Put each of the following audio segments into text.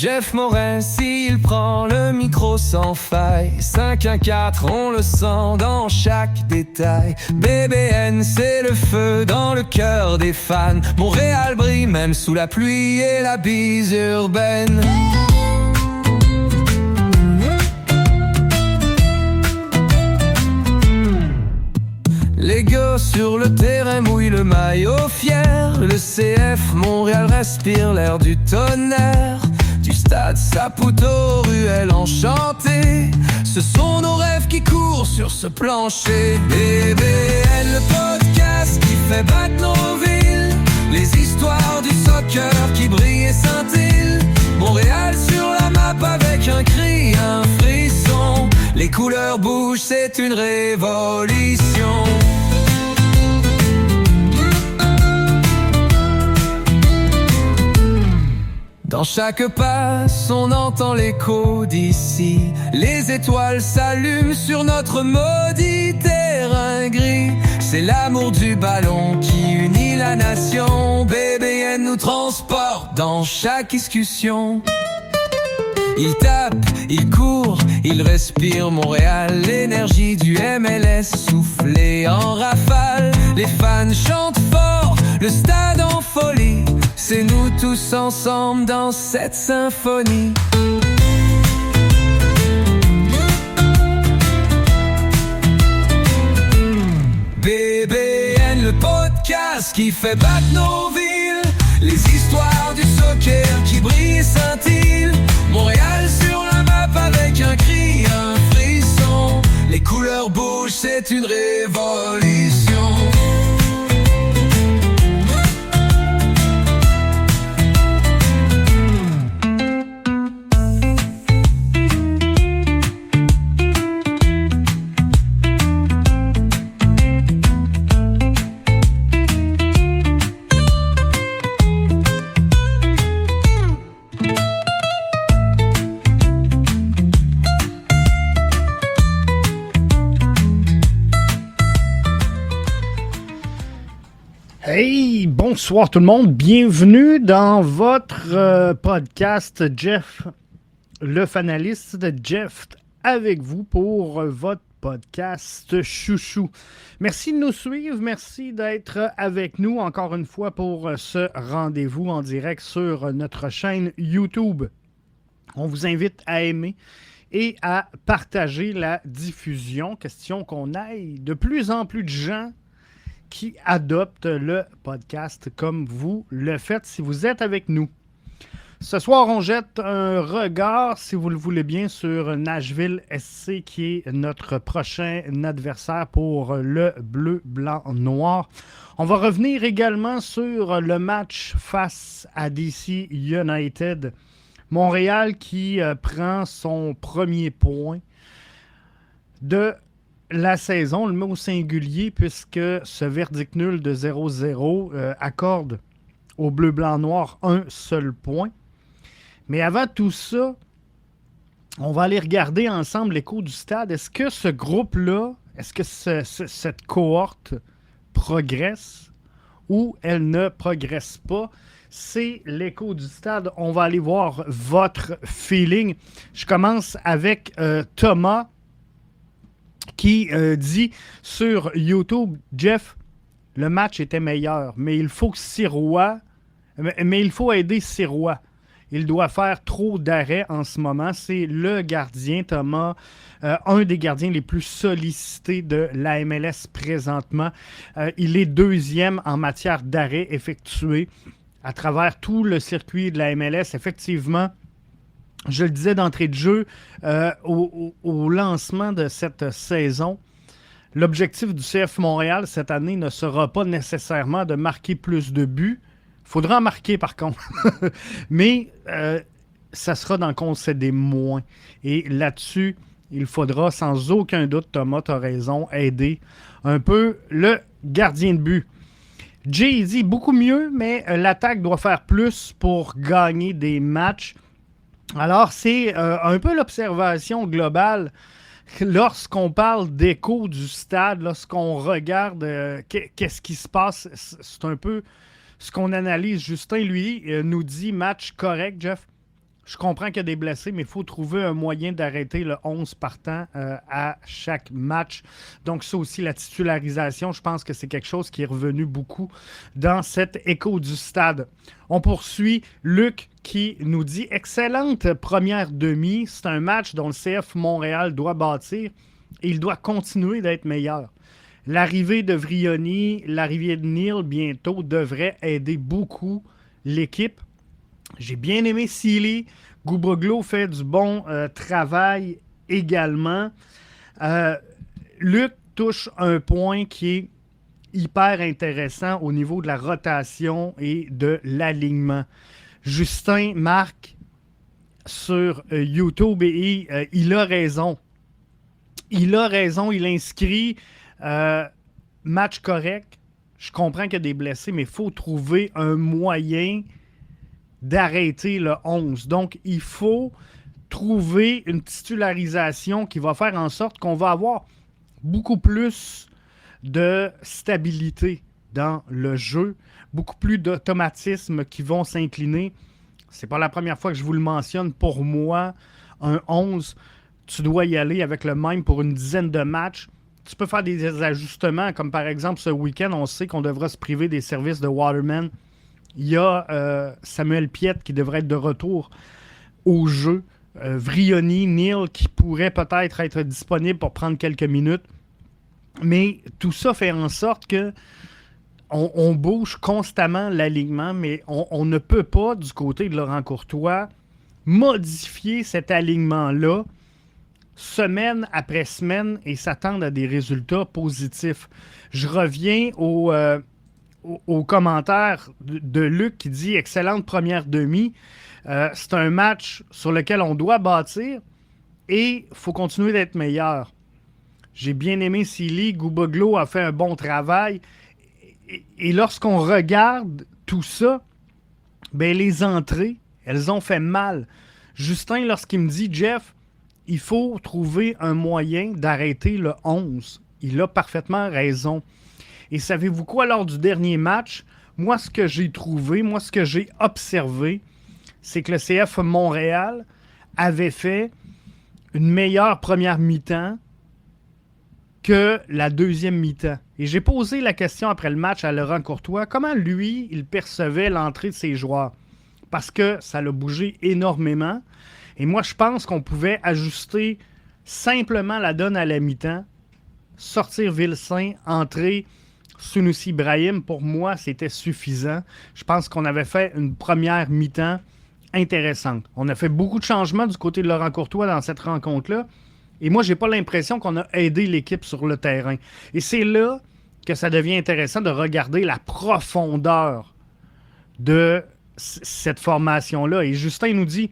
Jeff Morin, s'il prend le micro sans faille. 5-1-4, on le sent dans chaque détail. BBN, c'est le feu dans le cœur des fans. Montréal brille même sous la pluie et la bise urbaine. Les gars sur le terrain mouillent le maillot fier. Le CF Montréal respire l'air du tonnerre. Du stade Saputo, ruelle enchantée. Ce sont nos rêves qui courent sur ce plancher. BBN, le podcast qui fait battre nos villes. Les histoires du soccer qui brillent et scintillent. Montréal sur la map avec un cri, un frisson. Les couleurs bougent, c'est une révolution. Dans chaque passe, on entend l'écho d'ici. Les étoiles s'allument sur notre maudit terrain gris. C'est l'amour du ballon qui unit la nation. BBN nous transporte dans chaque discussion. Il tape, il court, il respire Montréal. L'énergie du MLS soufflée en rafale. Les fans chantent fort, le stade en folie. C'est nous tous ensemble dans cette symphonie. BBN, le podcast qui fait battre nos villes. Les histoires du soccer qui brillent et scintillent. Montréal sur la map avec un cri, un frisson. Les couleurs bougent, c'est une révolution. Hey, bonsoir tout le monde, bienvenue dans votre podcast Jeff, le fanaliste de Jeff, avec vous pour votre podcast chouchou. Merci de nous suivre, merci d'être avec nous encore une fois pour ce rendez-vous en direct sur notre chaîne YouTube. On vous invite à aimer et à partager la diffusion, question qu'on aille de plus en plus de gens qui adoptent le podcast comme vous le faites si vous êtes avec nous. Ce soir, on jette un regard, si vous le voulez bien, sur Nashville SC qui est notre prochain adversaire pour le bleu, blanc, noir. On va revenir également sur le match face à DC United. Montréal qui prend son premier point de la saison, le mot au singulier, puisque ce verdict nul de 0-0 accorde au bleu, blanc, noir un seul point. Mais avant tout ça, on va aller regarder ensemble l'écho du stade. Est-ce que ce groupe-là, est-ce que cette cohorte progresse ou elle ne progresse pas? C'est l'écho du stade. On va aller voir votre feeling. Je commence avec Thomas, qui dit sur YouTube, Jeff, le match était meilleur, mais il faut aider Sirois. Il doit faire trop d'arrêts en ce moment. C'est le gardien, Thomas, un des gardiens les plus sollicités de la MLS présentement. Il est deuxième en matière d'arrêts effectués à travers tout le circuit de la MLS. Effectivement, je le disais d'entrée de jeu, au lancement de cette saison, l'objectif du CF Montréal cette année ne sera pas nécessairement de marquer plus de buts. Il faudra en marquer par contre. Mais ça sera d'en concéder moins. Et là-dessus, il faudra sans aucun doute, Thomas, tu as raison, aider un peu le gardien de but. Jay dit beaucoup mieux, mais l'attaque doit faire plus pour gagner des matchs. Alors, c'est un peu l'observation globale lorsqu'on parle d'écho du stade, lorsqu'on regarde qu'est-ce qui se passe. C'est un peu ce qu'on analyse. Justin, lui, nous dit match correct, Jeff. Je comprends qu'il y a des blessés, mais il faut trouver un moyen d'arrêter le 11 partant à chaque match. Donc, ça aussi, la titularisation, je pense que c'est quelque chose qui est revenu beaucoup dans cet écho du stade. On poursuit. Luc qui nous dit « Excellente première demi. C'est un match dont le CF Montréal doit bâtir et il doit continuer d'être meilleur. L'arrivée de Vrioni, l'arrivée de Neal bientôt devrait aider beaucoup l'équipe. J'ai bien aimé Sealy. Gouboglo fait du bon travail également. Luc touche un point qui est hyper intéressant au niveau de la rotation et de l'alignement. Justin marque sur YouTube et il a raison. Il a raison, il inscrit match correct. Je comprends qu'il y a des blessés, mais il faut trouver un moyen d'arrêter le 11. Donc, il faut trouver une titularisation qui va faire en sorte qu'on va avoir beaucoup plus de stabilité dans le jeu, beaucoup plus d'automatismes qui vont s'incliner. C'est pas la première fois que je vous le mentionne. Pour moi, un 11, tu dois y aller avec le même pour une dizaine de matchs. Tu peux faire des ajustements, comme par exemple ce week-end, on sait qu'on devra se priver des services de Waterman. Il y a Samuel Piette qui devrait être de retour au jeu. Vrioni, Neal qui pourrait peut-être être disponible pour prendre quelques minutes. Mais tout ça fait en sorte que on bouge constamment l'alignement, mais on ne peut pas, du côté de Laurent Courtois, modifier cet alignement-là semaine après semaine et s'attendre à des résultats positifs. Je reviens au commentaire de Luc qui dit « Excellente première demi. C'est un match sur lequel on doit bâtir et il faut continuer d'être meilleur. » J'ai bien aimé Sealy. Gouboglo a fait un bon travail. Et lorsqu'on regarde tout ça, ben les entrées, elles ont fait mal. Justin, lorsqu'il me dit « Jeff, il faut trouver un moyen d'arrêter le 11. » Il a parfaitement raison. Et savez-vous quoi, lors du dernier match, moi, ce que j'ai trouvé, moi, ce que j'ai observé, c'est que le CF Montréal avait fait une meilleure première mi-temps que la deuxième mi-temps. Et j'ai posé la question après le match à Laurent Courtois, comment lui, il percevait l'entrée de ses joueurs? Parce que ça l'a bougé énormément. Et moi, je pense qu'on pouvait ajuster simplement la donne à la mi-temps, sortir Vilsain, entrer Sunusi Brahim. Pour moi, c'était suffisant. Je pense qu'on avait fait une première mi-temps intéressante. On a fait beaucoup de changements du côté de Laurent Courtois dans cette rencontre-là. Et moi, j'ai pas l'impression qu'on a aidé l'équipe sur le terrain. Et c'est là que ça devient intéressant de regarder la profondeur de cette formation-là. Et Justin nous dit,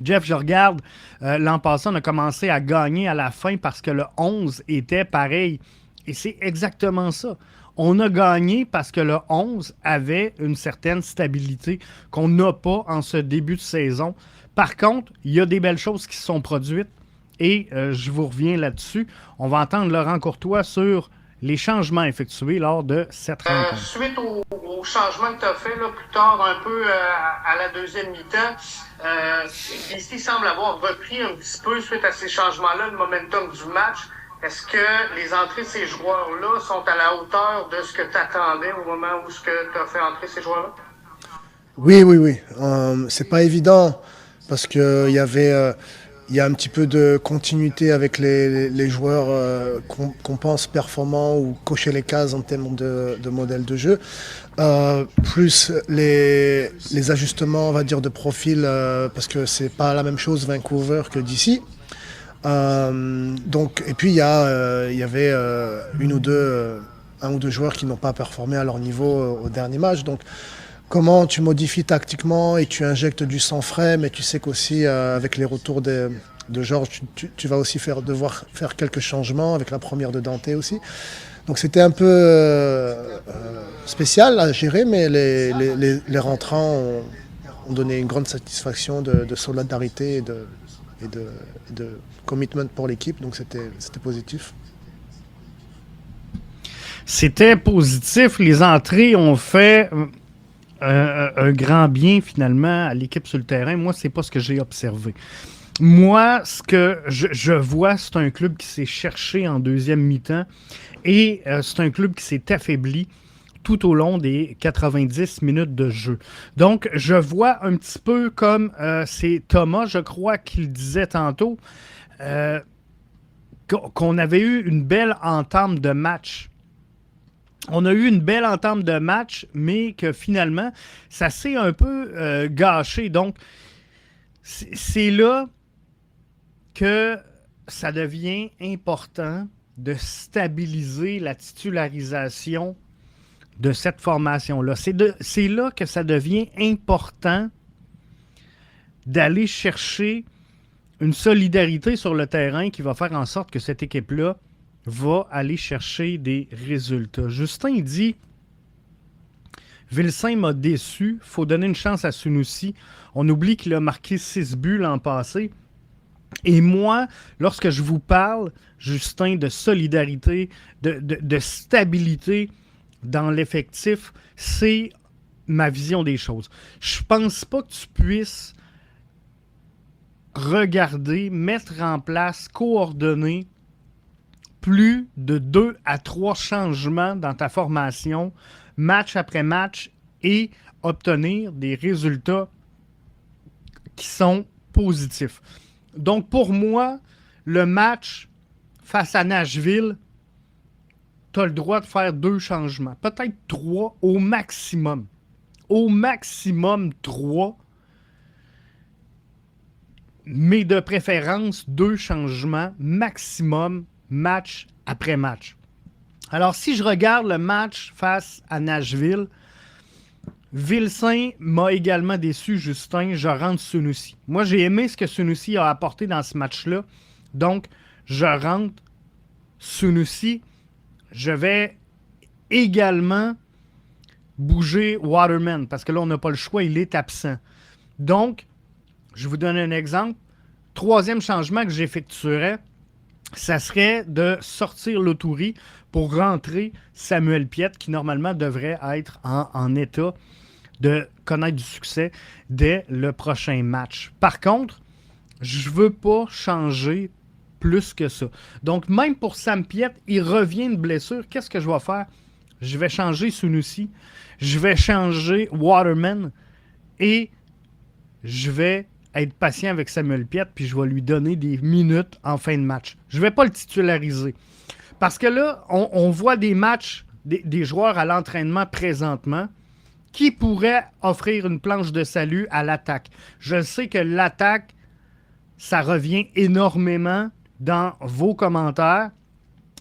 Jeff, je regarde, l'an passé, on a commencé à gagner à la fin parce que le 11 était pareil. Et c'est exactement ça. On a gagné parce que le 11 avait une certaine stabilité qu'on n'a pas en ce début de saison. Par contre, il y a des belles choses qui se sont produites et je vous reviens là-dessus. On va entendre Laurent Courtois sur les changements effectués lors de cette rencontre. Suite au changement que tu as fait là, plus tard, un peu à la deuxième mi-temps, BC semble avoir repris un petit peu, suite à ces changements-là, le momentum du match. Est-ce que les entrées de ces joueurs-là sont à la hauteur de ce que tu attendais au moment où tu as fait entrer ces joueurs-là? Oui. C'est pas évident parce qu'il y avait... Il y a un petit peu de continuité avec les joueurs qu'on pense performants ou cocher les cases en termes de modèle de jeu. Plus les ajustements, on va dire, de profil, parce que c'est pas la même chose Vancouver que d'ici. Donc, et puis il y avait un ou deux joueurs qui n'ont pas performé à leur niveau au dernier match. Donc, comment tu modifies tactiquement et tu injectes du sang frais, mais tu sais qu'aussi avec les retours de Georges, tu vas aussi devoir faire quelques changements avec la première de Dante aussi. Donc c'était un peu spécial à gérer, mais les rentrants ont donné une grande satisfaction de solidarité et de commitment pour l'équipe, donc c'était positif. C'était positif. Les entrées ont fait un grand bien finalement à l'équipe sur le terrain. Moi, c'est pas ce que j'ai observé. Moi, ce que je vois, c'est un club qui s'est cherché en deuxième mi-temps et c'est un club qui s'est affaibli tout au long des 90 minutes de jeu. Donc, je vois un petit peu comme c'est Thomas, je crois, qui le disait tantôt, qu'on avait eu une belle entame de match. On a eu une belle entame de match, mais que finalement, ça s'est un peu gâché. Donc, c'est là que ça devient important de stabiliser la titularisation de cette formation-là. C'est là que ça devient important d'aller chercher une solidarité sur le terrain qui va faire en sorte que cette équipe-là va aller chercher des résultats. Justin, il dit « Vilsaint m'a déçu. Il faut donner une chance à Sunusi. On oublie qu'il a marqué 6 buts l'an passé. » Et moi, lorsque je vous parle, Justin, de solidarité, de stabilité dans l'effectif, c'est ma vision des choses. Je pense pas que tu puisses regarder, mettre en place, coordonner plus de 2 à 3 changements dans ta formation, match après match, et obtenir des résultats qui sont positifs. Donc, pour moi, le match face à Nashville, tu as le droit de faire 2 changements. Peut-être 3 au maximum. Au maximum 3. Mais de préférence, 2 changements maximum, match après match. Alors, si je regarde le match face à Nashville, Vilsaint m'a également déçu, Justin. Je rentre Sunusi. Moi, j'ai aimé ce que Sunusi a apporté dans ce match-là. Donc, je rentre Sunusi. Je vais également bouger Waterman parce que là, on n'a pas le choix. Il est absent. Donc, je vous donne un exemple. 3e changement que j'effectuerais, ça serait de sortir Loturi pour rentrer Samuel Piette, qui normalement devrait être en état de connaître du succès dès le prochain match. Par contre, je ne veux pas changer plus que ça. Donc, même pour Sam Piette, il revient de blessure. Qu'est-ce que je vais faire? Je vais changer Sunusi, je vais changer Waterman et je vais être patient avec Samuel Piette, puis je vais lui donner des minutes en fin de match. Je ne vais pas le titulariser. Parce que là, on voit des matchs, des joueurs à l'entraînement présentement qui pourraient offrir une planche de salut à l'attaque. Je sais que l'attaque, ça revient énormément dans vos commentaires.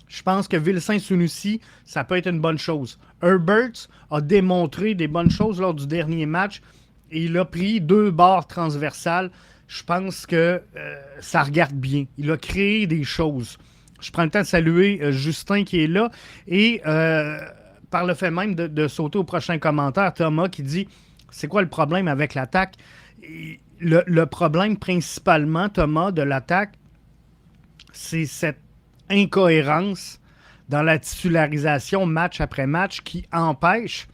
Je pense que Vilsaint-Sunusi, ça peut être une bonne chose. Herbert a démontré des bonnes choses lors du dernier match. Et il a pris 2 barres transversales. Je pense que ça regarde bien. Il a créé des choses. Je prends le temps de saluer Justin qui est là. Et par le fait même de sauter au prochain commentaire, Thomas qui dit « C'est quoi le problème avec l'attaque? » Le problème principalement, Thomas, de l'attaque, c'est cette incohérence dans la titularisation match après match qui empêche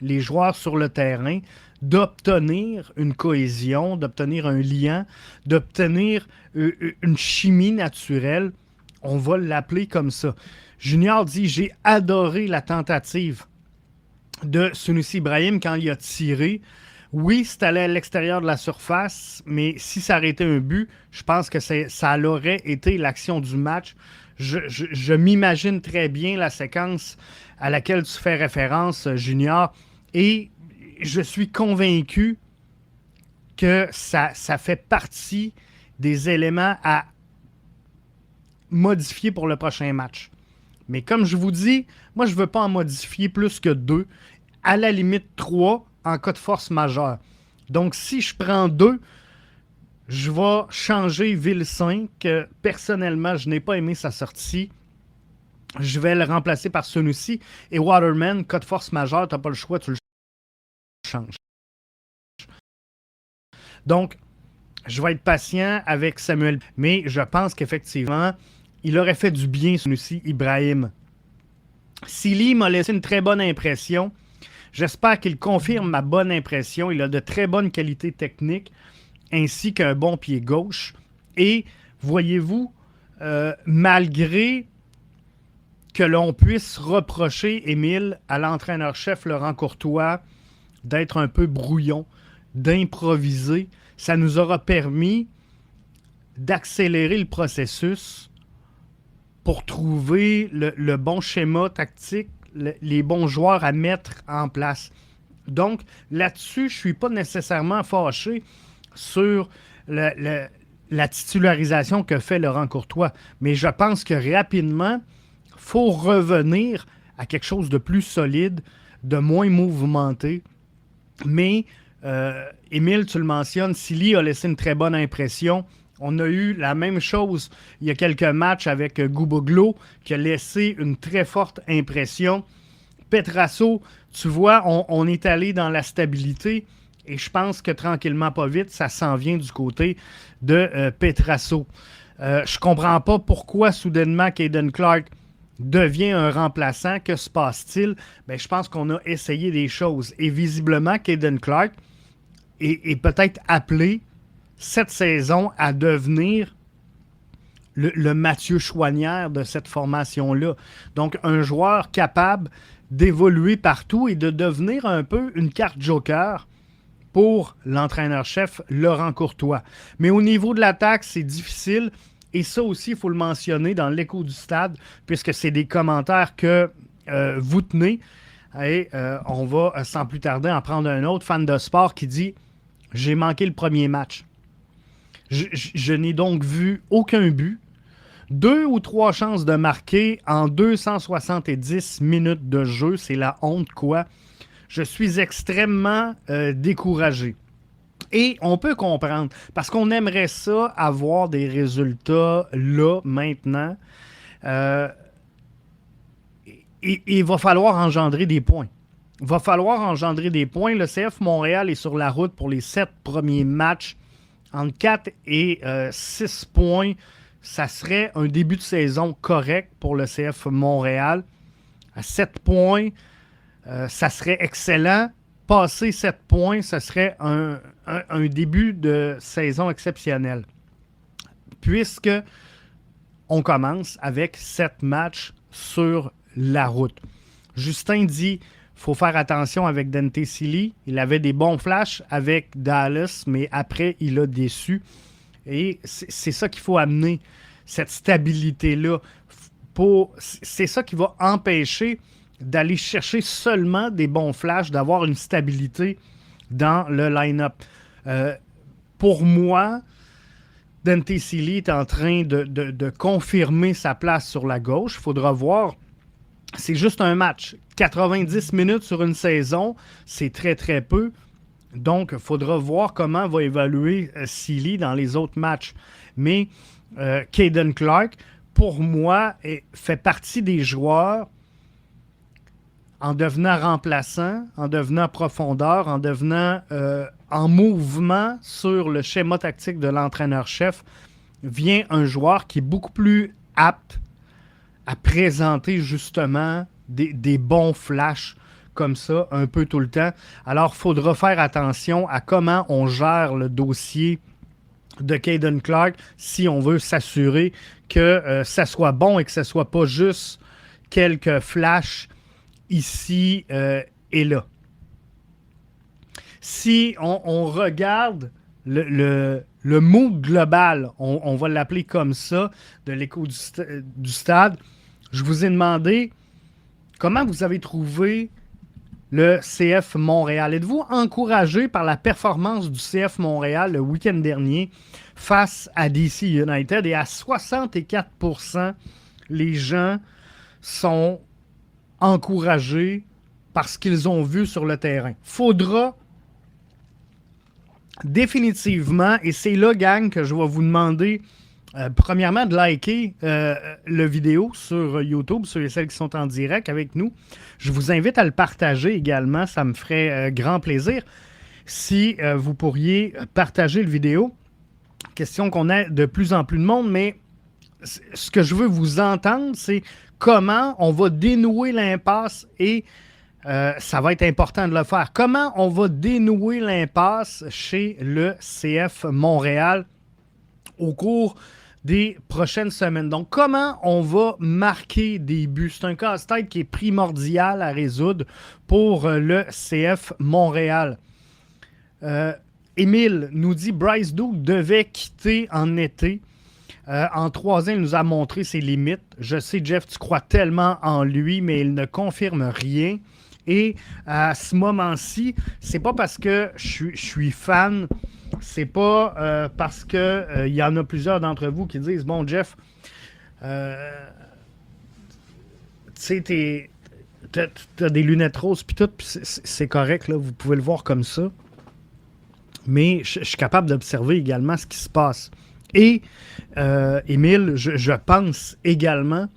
les joueurs sur le terrain d'obtenir une cohésion, d'obtenir un lien, d'obtenir une chimie naturelle. On va l'appeler comme ça. Junior dit « J'ai adoré la tentative de Sunusi Ibrahim quand il a tiré. Oui, c'est allé à l'extérieur de la surface, mais si ça aurait été un but, je pense que ça aurait été l'action du match. Je m'imagine très bien la séquence à laquelle tu fais référence, Junior, et je suis convaincu que ça fait partie des éléments à modifier pour le prochain match. Mais comme je vous dis, moi, je ne veux pas en modifier plus que 2, à la limite 3 en cas de force majeure. Donc, si je prends 2, je vais changer Vilsaint, que personnellement, je n'ai pas aimé sa sortie. Je vais le remplacer par Sunusi. Et Waterman, cas de force majeure, tu n'as pas le choix, tu le changes. Donc, je vais être patient avec Samuel. Mais je pense qu'effectivement, il aurait fait du bien, Sunusi Ibrahim. Sili m'a laissé une très bonne impression. J'espère qu'il confirme ma bonne impression. Il a de très bonnes qualités techniques ainsi qu'un bon pied gauche. Et voyez-vous, malgré que l'on puisse reprocher, Émile, à l'entraîneur-chef Laurent Courtois d'être un peu brouillon, d'improviser, ça nous aura permis d'accélérer le processus pour trouver le bon schéma tactique, les bons joueurs à mettre en place. Donc, là-dessus, je ne suis pas nécessairement fâché sur la titularisation que fait Laurent Courtois. Mais je pense que rapidement, il faut revenir à quelque chose de plus solide, de moins mouvementé. Mais, Émile, tu le mentionnes, Silly a laissé une très bonne impression. On a eu la même chose il y a quelques matchs avec Gouboglo qui a laissé une très forte impression. Petrasso, tu vois, on est allé dans la stabilité et je pense que tranquillement, pas vite, ça s'en vient du côté de Petrasso. Je comprends pas pourquoi soudainement Caden Clark devient un remplaçant. Que se passe-t-il? Ben, je pense qu'on a essayé des choses et visiblement, Caden Clark est peut-être appelé cette saison à devenir le Mathieu Chouanière de cette formation-là. Donc, un joueur capable d'évoluer partout et de devenir un peu une carte joker pour l'entraîneur-chef Laurent Courtois. Mais au niveau de l'attaque, c'est difficile. Et ça aussi, il faut le mentionner dans l'écho du stade, puisque c'est des commentaires que vous tenez. Et on va, sans plus tarder, en prendre un autre fan de sport qui dit « J'ai manqué le premier match. Je n'ai donc vu aucun but. 2 ou 3 chances de marquer en 270 minutes de jeu. C'est la honte, quoi. Je suis extrêmement découragé. » Et on peut comprendre, parce qu'on aimerait ça, avoir des résultats là, maintenant. Il va falloir engendrer des points. Il va falloir engendrer des points. Le CF Montréal est sur la route pour les 7 premiers matchs. Entre 4 et 6 points, ça serait un début de saison correct pour le CF Montréal. À 7 points, ça serait excellent. Passer 7 points, ça serait un début de saison exceptionnel. Puisque on commence avec 7 matchs sur la route. Justin dit il faut faire attention avec Dante Silly. Il avait des bons flashs avec Dallas, mais après, il a déçu. Et c'est ça qu'il faut amener, cette stabilité-là. C'est ça qui va empêcher d'aller chercher seulement des bons flashs, d'avoir une stabilité dans le line-up. Pour moi, Dante Silly est en train de confirmer sa place sur la gauche. Il faudra voir. C'est juste un match. 90 minutes sur une saison, c'est très, très peu. Donc, il faudra voir comment va évaluer Silly dans les autres matchs. Mais Caden Clark, pour moi, fait partie des joueurs en devenant remplaçant, en devenant profondeur, en devenant en mouvement sur le schéma tactique de l'entraîneur-chef, vient un joueur qui est beaucoup plus apte à présenter justement des bons flashs comme ça un peu tout le temps. Alors, il faudra faire attention à comment on gère le dossier de Caden Clark si on veut s'assurer que ça soit bon et que ce ne soit pas juste quelques flashs ici et là. Si on regarde le mood global, on va l'appeler comme ça, de l'écho du stade, je vous ai demandé comment vous avez trouvé le CF Montréal. Êtes-vous encouragé par la performance du CF Montréal le week-end dernier face à DC United? Et à 64%, les gens sont encouragés par ce qu'ils ont vu sur le terrain. Faudra définitivement, et c'est là, gang, que je vais vous demander premièrement de liker le vidéo sur YouTube, ceux et celles qui sont en direct avec nous. Je vous invite à le partager également, ça me ferait grand plaisir. Si vous pourriez partager le vidéo, question qu'on ait de plus en plus de monde, mais ce que je veux vous entendre, c'est comment on va dénouer l'impasse et ça va être important de le faire. Comment on va dénouer l'impasse chez le CF Montréal au cours des prochaines semaines? Donc, comment on va marquer des buts? C'est un casse-tête qui est primordial à résoudre pour le CF Montréal. Émile nous dit Bryce Duke devait quitter en été. En 3 ans, il nous a montré ses limites. Je sais, Jeff, tu crois tellement en lui, mais il ne confirme rien. Et à ce moment-ci, c'est pas parce que je suis fan, c'est pas parce que y en a plusieurs d'entre vous qui disent bon, Jeff, tu sais, t'as des lunettes roses puis tout, pis c'est correct, là, vous pouvez le voir comme ça. Mais je suis capable d'observer également ce qui se passe. Et, Émile, je pense également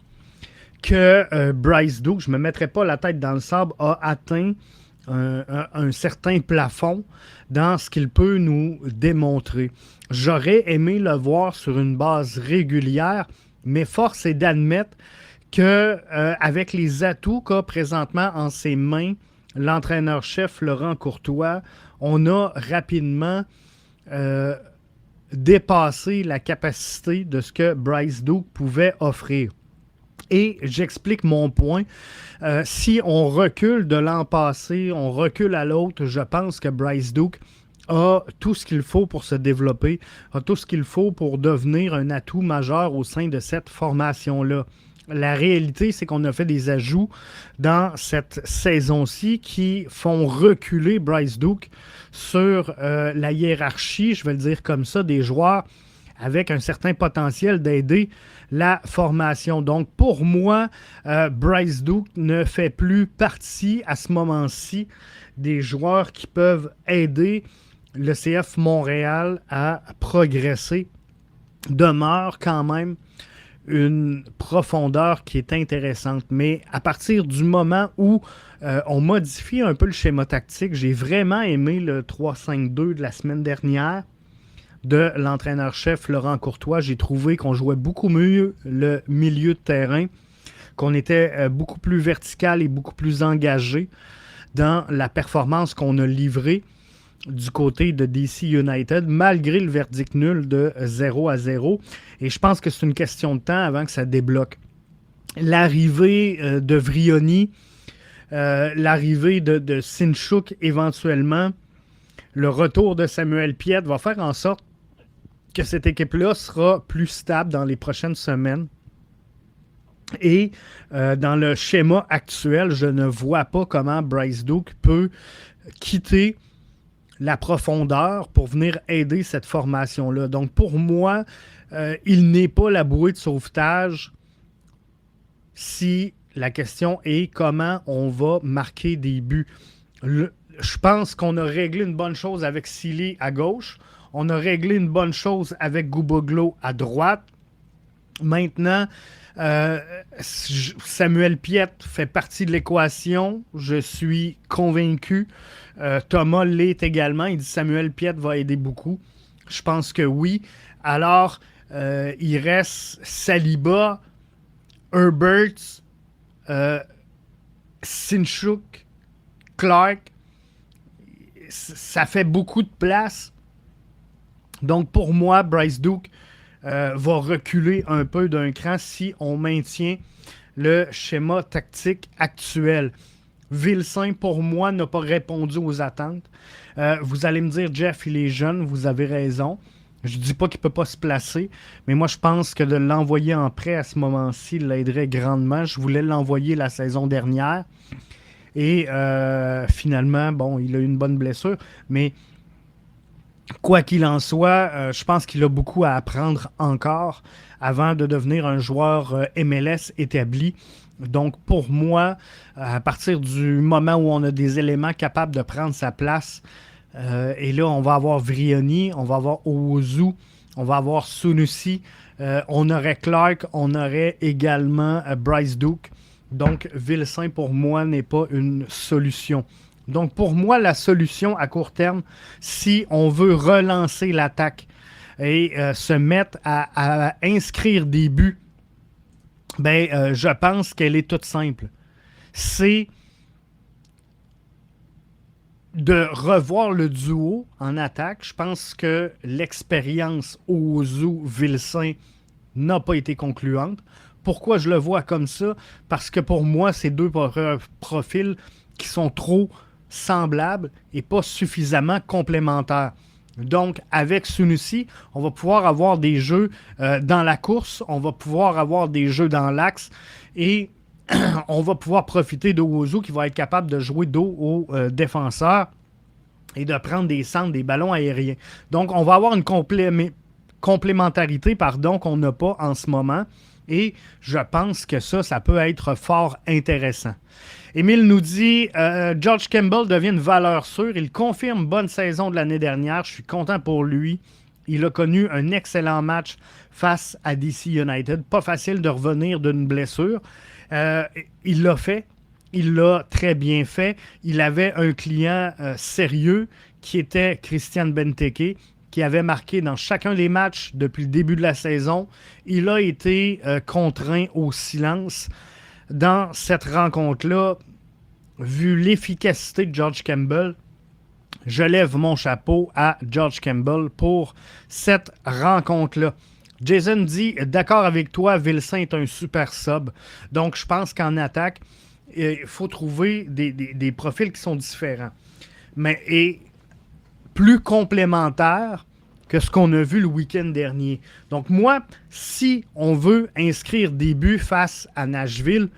que Bryce Duke, je ne me mettrai pas la tête dans le sable, a atteint un certain plafond dans ce qu'il peut nous démontrer. J'aurais aimé le voir sur une base régulière, mais force est d'admettre qu'avec les atouts qu'a présentement en ses mains l'entraîneur-chef Laurent Courtois, on a rapidement dépassé la capacité de ce que Bryce Duke pouvait offrir. Et j'explique mon point. Si on recule de l'an passé, on recule à l'autre, je pense que Bryce Duke a tout ce qu'il faut pour se développer, a tout ce qu'il faut pour devenir un atout majeur au sein de cette formation-là. La réalité, c'est qu'on a fait des ajouts dans cette saison-ci qui font reculer Bryce Duke sur la hiérarchie, je vais le dire comme ça, des joueurs avec un certain potentiel d'aider la formation. Donc, pour moi, Bryce Duke ne fait plus partie à ce moment-ci des joueurs qui peuvent aider le CF Montréal à progresser. Demeure quand même une profondeur qui est intéressante. Mais à partir du moment où on modifie un peu le schéma tactique, j'ai vraiment aimé le 3-5-2 de la semaine dernière de l'entraîneur-chef Laurent Courtois. J'ai trouvé qu'on jouait beaucoup mieux le milieu de terrain, qu'on était beaucoup plus vertical et beaucoup plus engagé dans la performance qu'on a livrée du côté de DC United, malgré le verdict nul de 0-0. Et je pense que c'est une question de temps avant que ça débloque. L'arrivée de Vrioni, l'arrivée de Sinchuk éventuellement, le retour de Samuel Piette va faire en sorte que cette équipe-là sera plus stable dans les prochaines semaines. Et dans le schéma actuel, je ne vois pas comment Bryce Duke peut quitter la profondeur pour venir aider cette formation-là. Donc, pour moi, il n'est pas la bouée de sauvetage si la question est comment on va marquer des buts. Je pense qu'on a réglé une bonne chose avec Silly à gauche. On a réglé une bonne chose avec Gouboglo à droite. Maintenant, Samuel Piette fait partie de l'équation. Je suis convaincu. Thomas l'est également. Il dit Samuel Piette va aider beaucoup. Je pense que oui. Alors, il reste Saliba, Herbert, Sinchuk, Clark. Ça fait beaucoup de place. Donc, pour moi, Bryce Duke va reculer un peu d'un cran si on maintient le schéma tactique actuel. Vilsain, pour moi, n'a pas répondu aux attentes. Vous allez me dire, Jeff, il est jeune, vous avez raison. Je ne dis pas qu'il ne peut pas se placer, mais moi, je pense que de l'envoyer en prêt à ce moment-ci l'aiderait grandement. Je voulais l'envoyer la saison dernière. Et finalement, bon, il a eu une bonne blessure, mais quoi qu'il en soit, je pense qu'il a beaucoup à apprendre encore avant de devenir un joueur MLS établi. Donc, pour moi, à partir du moment où on a des éléments capables de prendre sa place, et là, on va avoir Vrioni, on va avoir Owusu, on va avoir Sunusi, on aurait Clark, on aurait également Bryce Duke. Donc, Vilsain, pour moi, n'est pas une solution. Donc, pour moi, la solution à court terme, si on veut relancer l'attaque et se mettre à inscrire des buts, je pense qu'elle est toute simple. C'est de revoir le duo en attaque. Je pense que l'expérience Ozu-Vilsain n'a pas été concluante. Pourquoi je le vois comme ça? Parce que pour moi, c'est deux profils qui sont trop semblables et pas suffisamment complémentaires. Donc, avec Sunusi, on va pouvoir avoir des jeux dans la course, on va pouvoir avoir des jeux dans l'axe et on va pouvoir profiter de Ozu qui va être capable de jouer dos aux défenseurs et de prendre des centres, des ballons aériens. Donc, on va avoir une complémentarité qu'on n'a pas en ce moment. Et je pense que ça peut être fort intéressant. Émile nous dit George Campbell devient une valeur sûre. Il confirme bonne saison de l'année dernière. Je suis content pour lui. Il a connu un excellent match face à DC United. Pas facile de revenir d'une blessure. Il l'a fait. Il l'a très bien fait. Il avait un client sérieux qui était Christian Benteke, qui avait marqué dans chacun des matchs depuis le début de la saison. Il a été contraint au silence dans cette rencontre-là. Vu l'efficacité de George Campbell, je lève mon chapeau à George Campbell pour cette rencontre-là. Jason dit, d'accord avec toi, Vilsain est un super sub. Donc, je pense qu'en attaque, il faut trouver des profils qui sont différents. Et plus complémentaires que ce qu'on a vu le week-end dernier. Donc moi, si on veut inscrire des buts face à Nashville,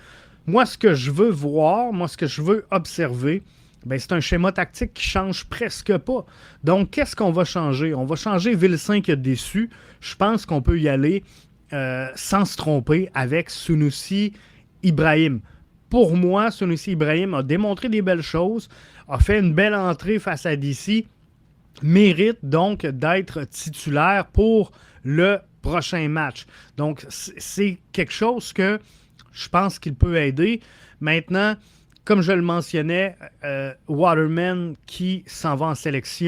moi, ce que je veux voir, moi, ce que je veux observer, c'est un schéma tactique qui change presque pas. Donc, qu'est-ce qu'on va changer? On va changer Vilsain qui a déçu. Je pense qu'on peut y aller sans se tromper avec Sunusi Ibrahim. Pour moi, Sunusi Ibrahim a démontré des belles choses, a fait une belle entrée face à DC, mérite donc d'être titulaire pour le prochain match. Donc, c'est quelque chose que je pense qu'il peut aider. Maintenant, comme je le mentionnais, Waterman qui s'en va en sélection,